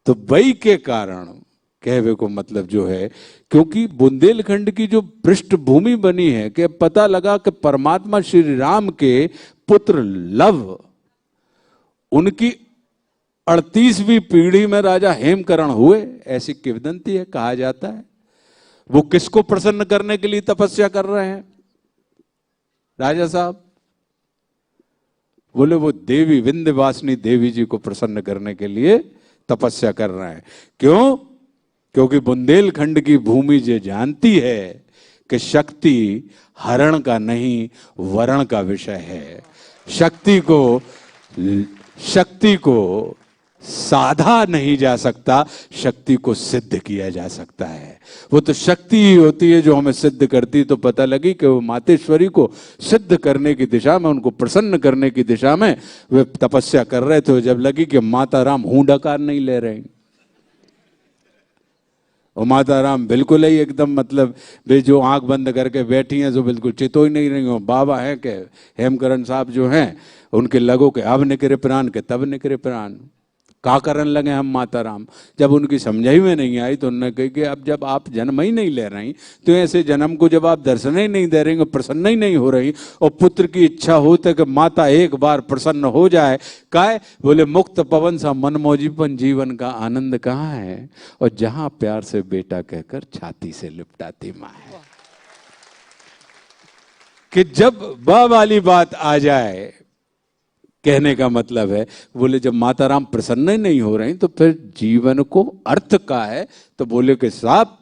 तो वही के कारण कहवे को मतलब जो है, क्योंकि बुंदेलखंड की जो पृष्ठभूमि बनी है कि पता लगा कि परमात्मा श्री राम के पुत्र लव, उनकी 38वीं पीढ़ी में राजा हेमकरण हुए, ऐसी किंवदंती है, कहा जाता है। वो किसको प्रसन्न करने के लिए तपस्या कर रहे हैं राजा साहब? बोले वो देवी विंध्यवासिनी देवी जी को प्रसन्न करने के लिए तपस्या कर रहे हैं। क्यों? क्योंकि बुंदेलखंड की भूमि जो जानती है कि शक्ति हरण का नहीं वरण का विषय है। शक्ति को साधा नहीं जा सकता, शक्ति को सिद्ध किया जा सकता है। वो तो शक्ति ही होती है जो हमें सिद्ध करती। तो पता लगी कि वो मातेश्वरी को सिद्ध करने की दिशा में, उनको प्रसन्न करने की दिशा में वे तपस्या कर रहे थे। जब लगी कि माता राम हूं डकार नहीं ले रहे, और माता राम बिल्कुल ही एकदम मतलब वे जो आंख बंद करके बैठी हैं, जो बिल्कुल चितो ही नहीं रही हो। बाबा हैं कि हेमकरण साहब जो हैं, उनके लगो के अब निकरे प्राण के तब निकरे प्राण। का करने लगे हम माता राम? जब उनकी समझाई में नहीं आई तो उन्होंने कही कि अब जब आप जन्म ही नहीं ले रही, तो ऐसे जन्म को जब आप दर्शन ही नहीं दे रही, प्रसन्न ही नहीं हो रही, और पुत्र की इच्छा होती है कि माता एक बार प्रसन्न हो जाए, काहे? बोले मुक्त पवन सा मनमौजीपन जीवन का आनंद कहाँ है? और जहां प्यार से बेटा कहकर छाती से लिपटाती माँ है। कि जब वह वाली बात आ जाए, कहने का मतलब है, बोले जब माता राम प्रसन्न ही नहीं हो रही तो फिर जीवन को अर्थ का है। तो बोले कि साहब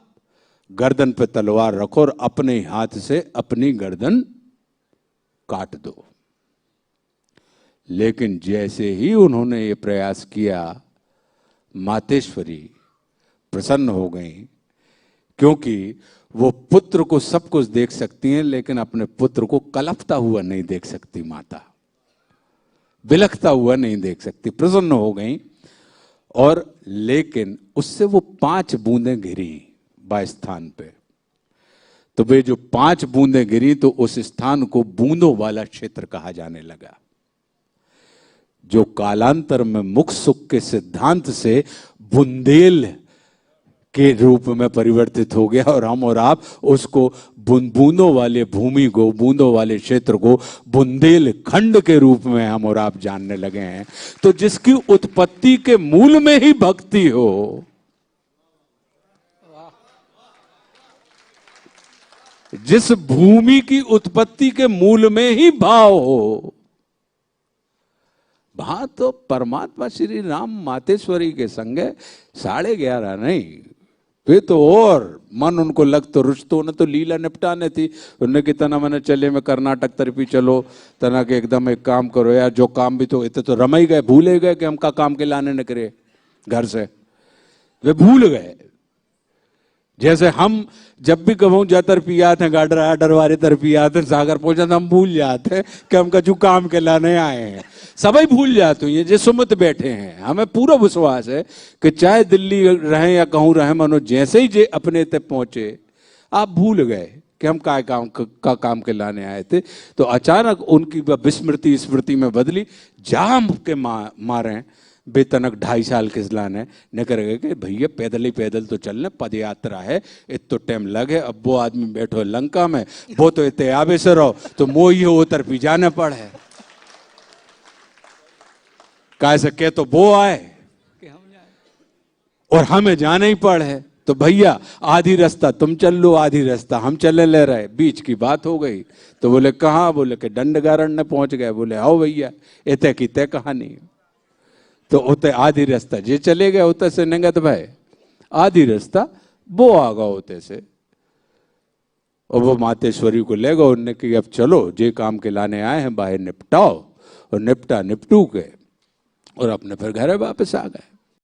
गर्दन पे तलवार रखो और अपने हाथ से अपनी गर्दन काट दो। लेकिन जैसे ही उन्होंने ये प्रयास किया, मातेश्वरी प्रसन्न हो गई, क्योंकि वो पुत्र को सब कुछ देख सकती हैं, लेकिन अपने पुत्र को कलपता हुआ नहीं देख सकती। माता बिलखता हुआ नहीं देख सकती, प्रसन्न हो गई। और लेकिन उससे वो 5 बूंदें गिरी स्थान पे। तो वे जो 5 बूंदें गिरी, तो उस स्थान को बूंदों वाला क्षेत्र कहा जाने लगा, जो कालांतर में मुख सुख के सिद्धांत से बुंदेल के रूप में परिवर्तित हो गया। और हम और आप उसको बूंदों वाले भूमि को, बूंदों वाले क्षेत्र को बुंदेल खंड के रूप में हम और आप जानने लगे हैं। तो जिसकी उत्पत्ति के मूल में ही भक्ति हो, जिस भूमि की उत्पत्ति के मूल में ही भाव हो, वहां तो परमात्मा श्री राम मातेश्वरी के संग 11:30 नहीं, वे तो और मन उनको लग तो रुचतो न तो लीला निपटाने थी। उन्होंने कि तना मैंने चले में कर्नाटक तरफी चलो, तना के एकदम एक काम करो यार, जो काम भी तो इतने तो रमई गए, भूले गए कि हम का काम के लाने न करे घर से, वे भूल गए। जैसे हम जब भी कहूँ जा तरफी आते हैं, गाडर आडर वाले तरफी आते हैं, सागर पहुंचा तो हम भूल जाते हैं कि हम कछु काम के लाने आए हैं। सभी भूल जाते हैं, ये सुमत बैठे हैं। हमें पूरा विश्वास है कि चाहे दिल्ली रहें या कहूँ रहें, मनो जैसे ही जे अपने तक पहुंचे, आप भूल गए कि हम काम के लाने आए थे। तो अचानक उनकी विस्मृति स्मृति में बदली, जाम के मारे बेतनक 2.5 साल के लाने न कर गए कि भैया पैदल तो चलने, पद यात्रा है, इतो टाइम लगे। अब वो आदमी बैठो लंका में, वो तो इतने आवे से रहो, तो मोही हो तरफी जाने पड़े। कैसे के तो वो आए और हमें जाने ही पड़े। तो भैया आधी रास्ता तुम चल लो, आधी रास्ता हम चले ले रहे, बीच की बात हो गई। तो बोले कहाँ? बोले कि दंडगारण ने पहुंच गए। बोले आओ भैया, इतने की तय कहानी। तो उते आधी रास्ता जे चले गए, उते से नंगत भाई आधी रास्ता वो आ गया उते से, और वो मातेश्वरी को ले गए। उनने कि अब चलो जे काम के लाने आए हैं बाहर निपटाओ, और निपटू के और अपने फिर घर वापस आ गए।